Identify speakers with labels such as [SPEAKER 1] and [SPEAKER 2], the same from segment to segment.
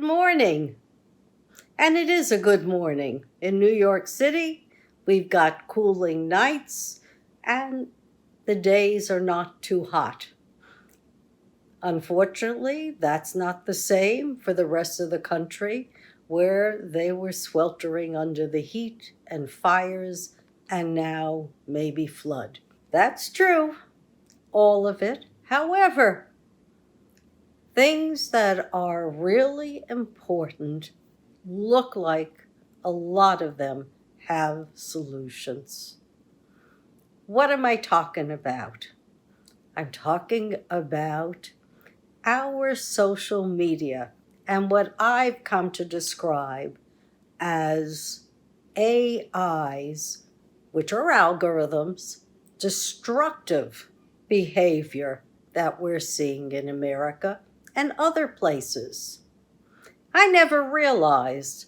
[SPEAKER 1] Good morning. And it is a good morning. In New York City, we've got cooling nights and the days are not too hot. Unfortunately, that's not the same for the rest of the country, where they were sweltering under the heat and fires and now maybe flood. That's true, all of it. However, things that are really important look like a lot of them have solutions. What am I talking about? I'm talking about our social media and what I've come to describe as AI's, which are algorithms, destructive behavior that we're seeing in America and other places. I never realized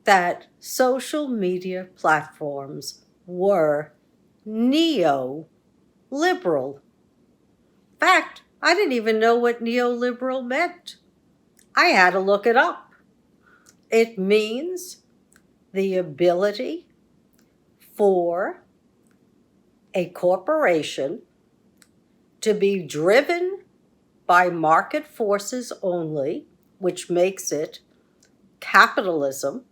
[SPEAKER 1] that social media platforms were neoliberal. In fact, I didn't even know what neoliberal meant. I had to look it up. It means the ability for a corporation to be driven by market forces only, which makes it capitalism,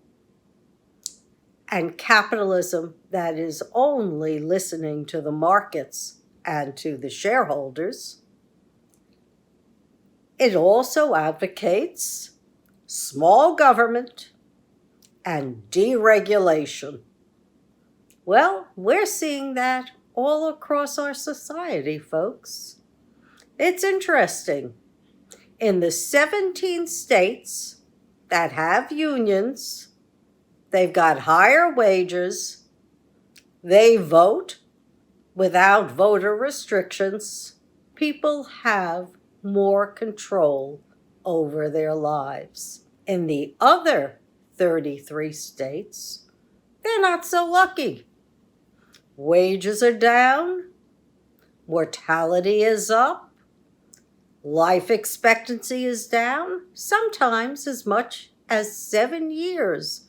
[SPEAKER 1] and capitalism that is only listening to the markets and to the shareholders. It also advocates small government and deregulation. Well, we're seeing that all across our society, folks. It's interesting. In the 17 states that have unions, they've got higher wages, they vote without voter restrictions. People have more control over their lives. In the other 33 states, they're not so lucky. Wages are down, mortality is up, life expectancy is down, sometimes as much as 7 years,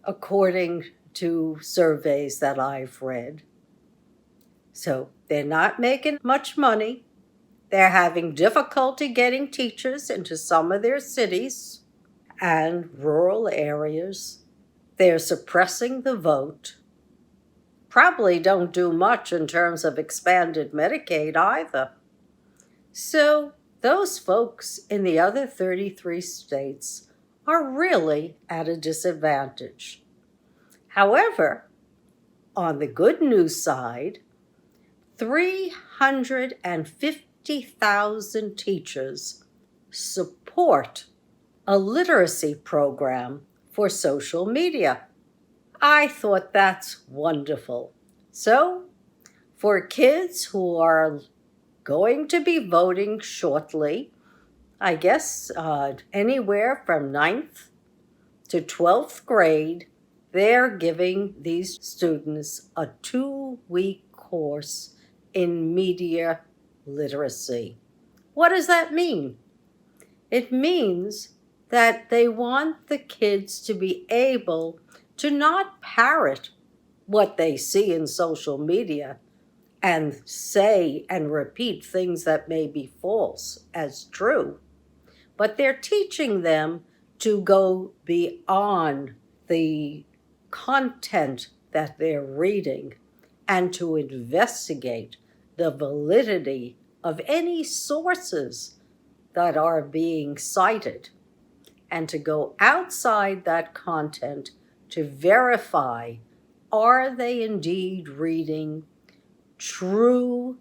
[SPEAKER 1] according to surveys that I've read. So they're not making much money. They're having difficulty getting teachers into some of their cities and rural areas. They're suppressing the vote. Probably don't do much in terms of expanded Medicaid either. So those folks in the other 33 states are really at a disadvantage. However, on the good news side, 350,000 teachers support a literacy program for social media. I thought that's wonderful. So, for kids who are going to be voting shortly, I guess anywhere from 9th to 12th grade, they're giving these students a 2-week course in media literacy. What does that mean? It means that they want the kids to be able to not parrot what they see in social media and say and repeat things that may be false as true, but they're teaching them to go beyond the content that they're reading and to investigate the validity of any sources that are being cited, and to go outside that content to verify, are they indeed reading true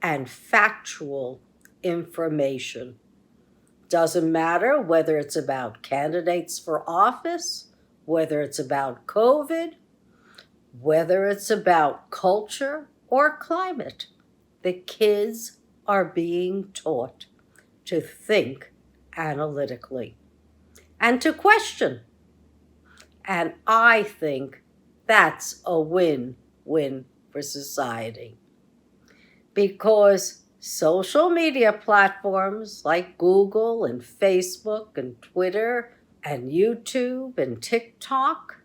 [SPEAKER 1] and factual information? Doesn't matter whether it's about candidates for office, whether it's about COVID, whether it's about culture or climate. The kids are being taught to think analytically and to question. And I think that's a win-win for society. Because Social media platforms like Google and Facebook and Twitter and YouTube and TikTok,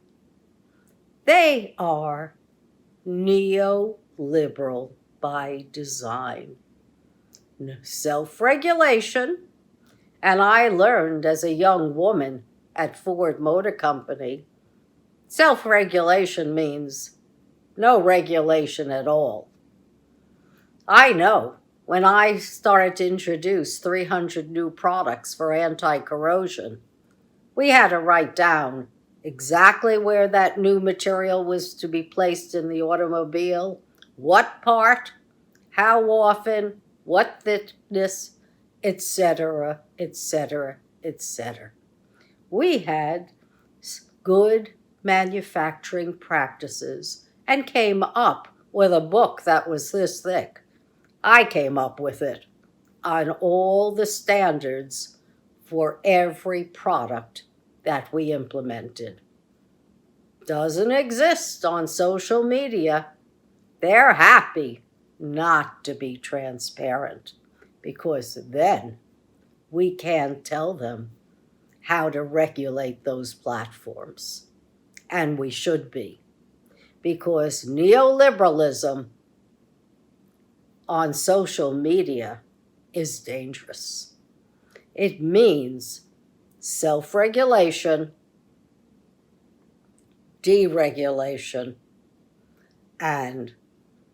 [SPEAKER 1] they are neoliberal by design. Self-regulation, and I learned as a young woman at Ford Motor Company, self-regulation means no regulation at all. I know when I started to introduce 300 new products for anti-corrosion, we had to write down exactly where that new material was to be placed in the automobile, what part, how often, what thickness, etc., etc., etc. We had good manufacturing practices and came up with a book that was this thick. I came up with it on all the standards for every product that we implemented. Doesn't exist on social media. They're happy not to be transparent because then we can't tell them how to regulate those platforms. And we should be, because neoliberalism on social media is dangerous. It means self-regulation, deregulation, and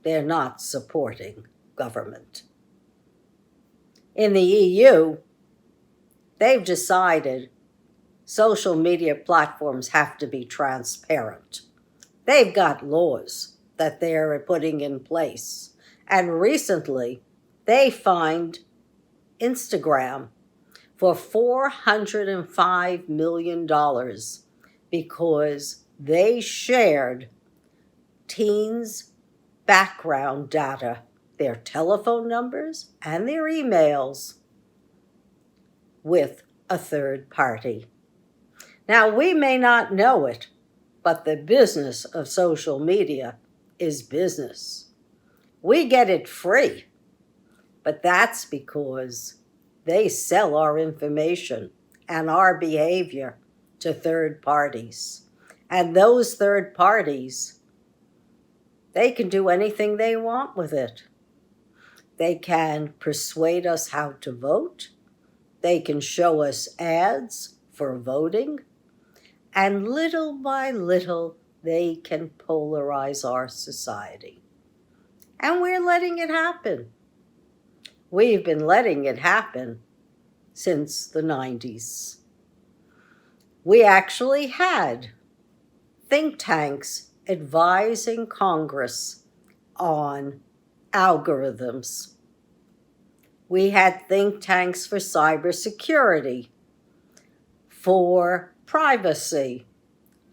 [SPEAKER 1] they're not supporting government. In the EU, they've decided social media platforms have to be transparent. They've got laws that they're putting in place. And recently, they fined Instagram for $405 million because they shared teens' background data, their telephone numbers and their emails, with a third party. Now, we may not know it, but the business of social media is business. We get it free, but that's because they sell our information and our behavior to third parties. And those third parties, they can do anything they want with it. They can persuade us how to vote. They can show us ads for voting. And little by little, they can polarize our society. And we're letting it happen. We've been letting it happen since the 90s. We actually had think tanks advising Congress on algorithms. We had think tanks for cybersecurity, for privacy,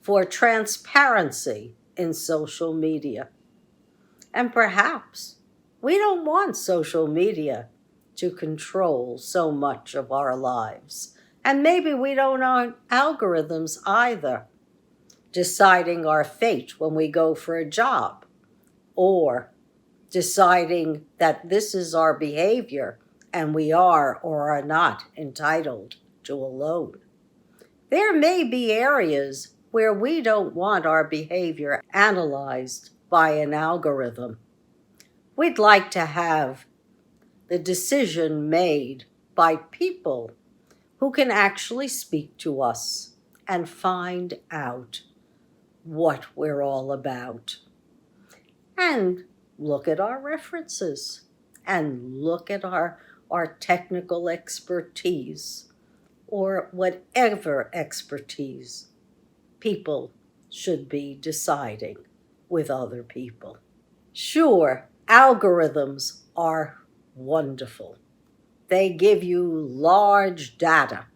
[SPEAKER 1] for transparency in social media. And perhaps we don't want social media to control so much of our lives. And maybe we don't want algorithms either, deciding our fate when we go for a job, or deciding that this is our behavior and we are or are not entitled to a loan. There may be areas where we don't want our behavior analyzed by an algorithm. We'd like to have the decision made by people who can actually speak to us and find out what we're all about. And look at our references and look at our technical expertise, or whatever expertise people should be deciding with other people. Sure, algorithms are wonderful. They give you large data.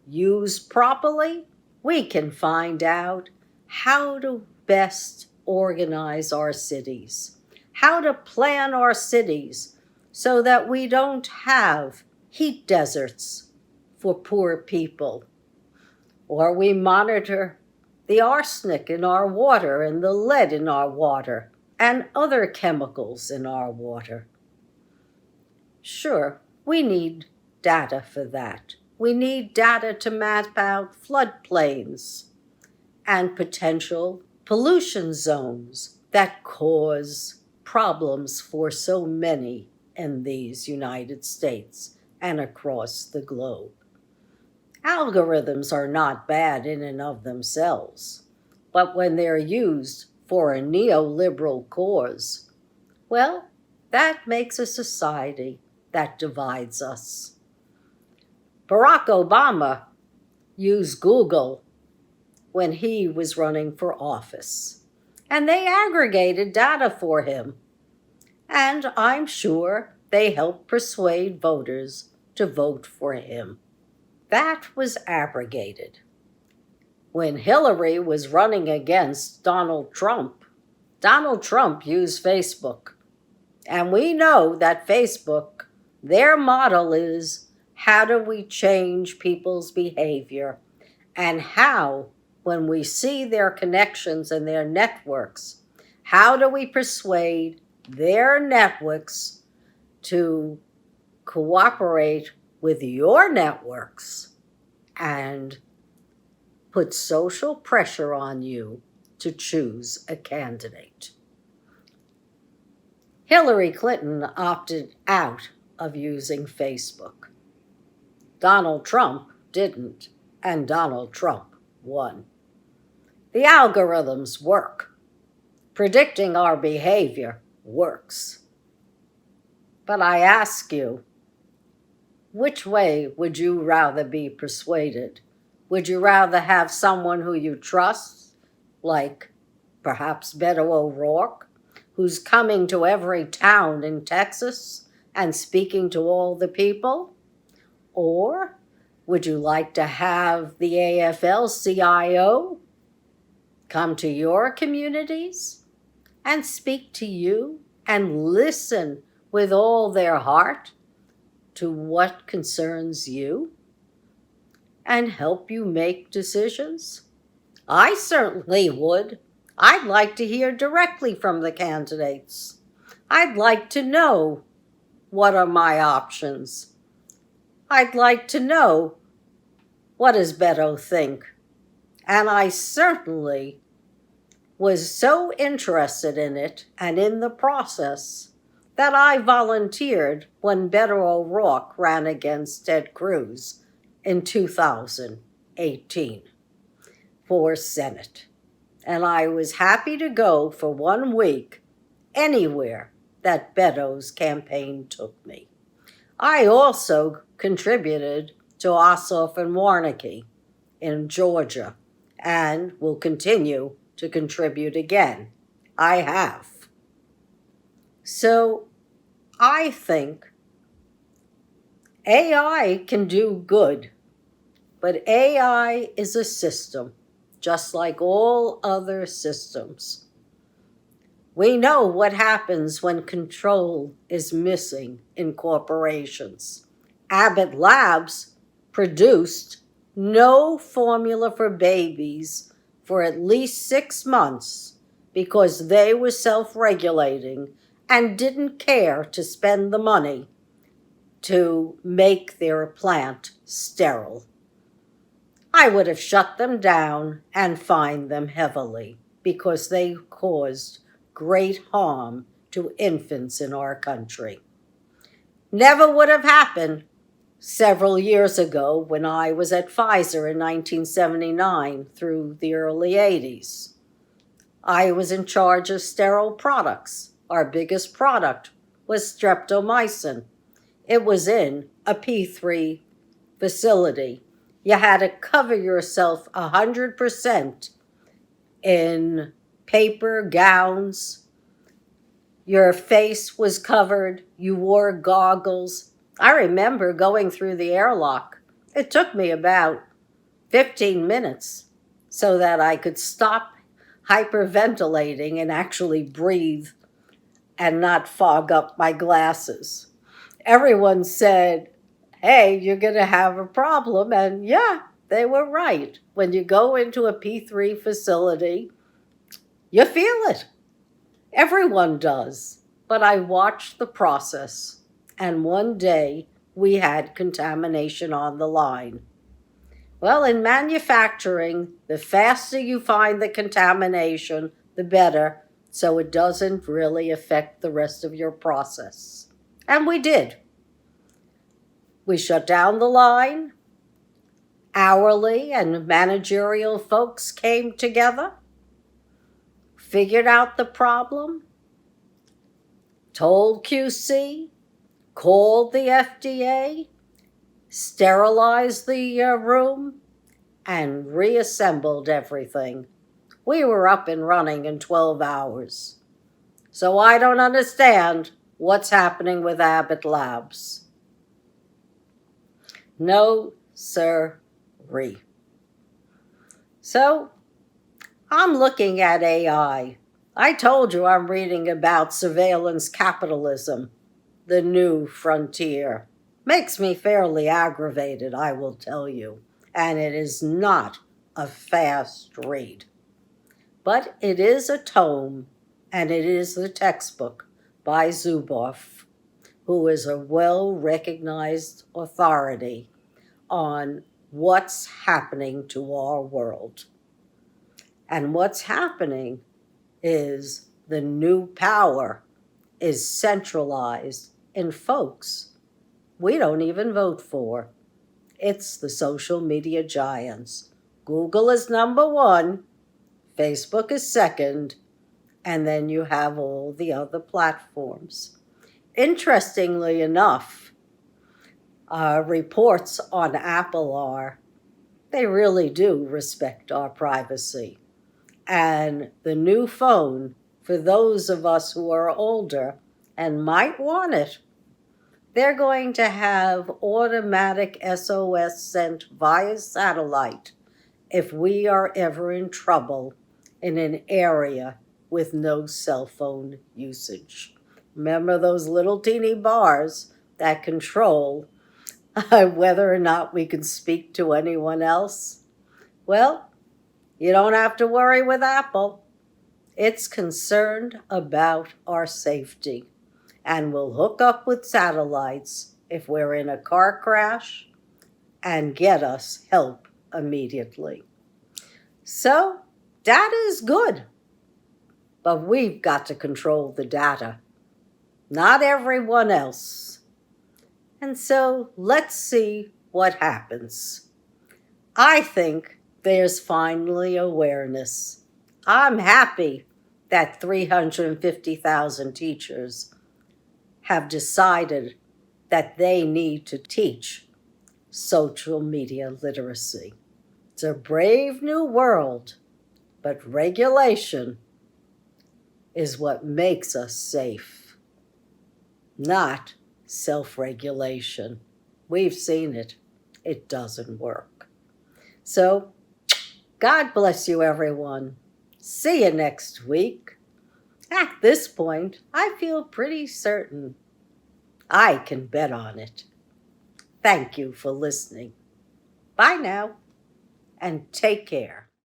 [SPEAKER 1] Used properly, we can find out how to best organize our cities, how to plan our cities so that we don't have heat deserts for poor people. Or we monitor the arsenic in our water and the lead in our water and other chemicals in our water. Sure, we need data for that. We need data to map out floodplains and potential pollution zones that cause problems for so many in these United States and across the globe. Algorithms are not bad in and of themselves, but when they're used for a neoliberal cause, well, that makes a society that divides us. Barack Obama used Google when he was running for office, and they aggregated data for him. And I'm sure they helped persuade voters to vote for him. That was abrogated. When Hillary was running against Donald Trump used Facebook. And we know that Facebook, their model is, how do we change people's behavior? And how, when we see their connections and their networks, how do we persuade their networks to cooperate with your networks and put social pressure on you to choose a candidate? Hillary Clinton opted out of using Facebook. Donald Trump didn't, and Donald Trump won. The algorithms work. Predicting our behavior works. But I ask you, which way would you rather be persuaded? Would you rather have someone who you trust, like perhaps Beto O'Rourke, who's coming to every town in Texas and speaking to all the people? Or would you like to have the AFL-CIO come to your communities and speak to you and listen with all their heart to what concerns you and help you make decisions? I certainly would. I'd like to hear directly from the candidates. I'd like to know what are my options. I'd like to know, what does Beto think? And I certainly was so interested in it and in the process that I volunteered when Beto O'Rourke ran against Ted Cruz in 2018 for Senate. And I was happy to go for 1 week anywhere that Beto's campaign took me. I also contributed to Ossoff and Warnke in Georgia and will continue to contribute again. I have. So I think AI can do good, but AI is a system, just like all other systems. We know what happens when control is missing in corporations. Abbott Labs produced no formula for babies for at least 6 months because they were self-regulating and didn't care to spend the money to make their plant sterile. I would have shut them down and fined them heavily because they caused great harm to infants in our country. Never would have happened several years ago when I was at Pfizer in 1979 through the early 80s. I was in charge of sterile products. Our biggest product was streptomycin. It was in a P3 facility. You had to cover yourself 100% in paper gowns. Your face was covered. You wore goggles. I remember going through the airlock. It took me about 15 minutes so that I could stop hyperventilating and actually breathe and not fog up my glasses. Everyone said, hey, you're going to have a problem. And yeah, they were right. When you go into a P3 facility, you feel it. Everyone does. But I watched the process. and one day we had contamination on the line. Well, in manufacturing, the faster you find the contamination, the better, so it doesn't really affect the rest of your process. And we did. We shut down the line. Hourly and managerial folks came together, figured out the problem, told QC, called the FDA, sterilized the room, and reassembled everything. We were up and running in 12 hours. So I don't understand what's happening with Abbott Labs. No, sir. So I'm looking at AI. I told you I'm reading about surveillance capitalism, the new frontier. Makes me fairly aggravated, I will tell you, and it is not a fast read. But it is a tome, and it is the textbook by Zuboff, who is a well-recognized authority on what's happening to our world. And what's happening is the new power is centralized in folks we don't even vote for. It's the social media giants. Google is number one, Facebook is second, and then you have all the other platforms. Interestingly enough, reports on Apple they really do respect our privacy. And the new phone, for those of us who are older and might want it, they're going to have automatic SOS sent via satellite if we are ever in trouble in an area with no cell phone usage. Remember those little teeny bars that control whether or not we can speak to anyone else? Well, you don't have to worry with Apple. It's concerned about our safety and will hook up with satellites if we're in a car crash and get us help immediately. So, data is good, but we've got to control the data, not everyone else. And so let's see what happens. I think there's finally awareness. I'm happy that 350,000 teachers have decided that they need to teach social media literacy. It's a brave new world, but regulation is what makes us safe, not self-regulation. We've seen it. It doesn't work. So, God bless you, everyone. See you next week. At this point, I feel pretty certain I can bet on it. Thank you for listening. Bye now, and take care.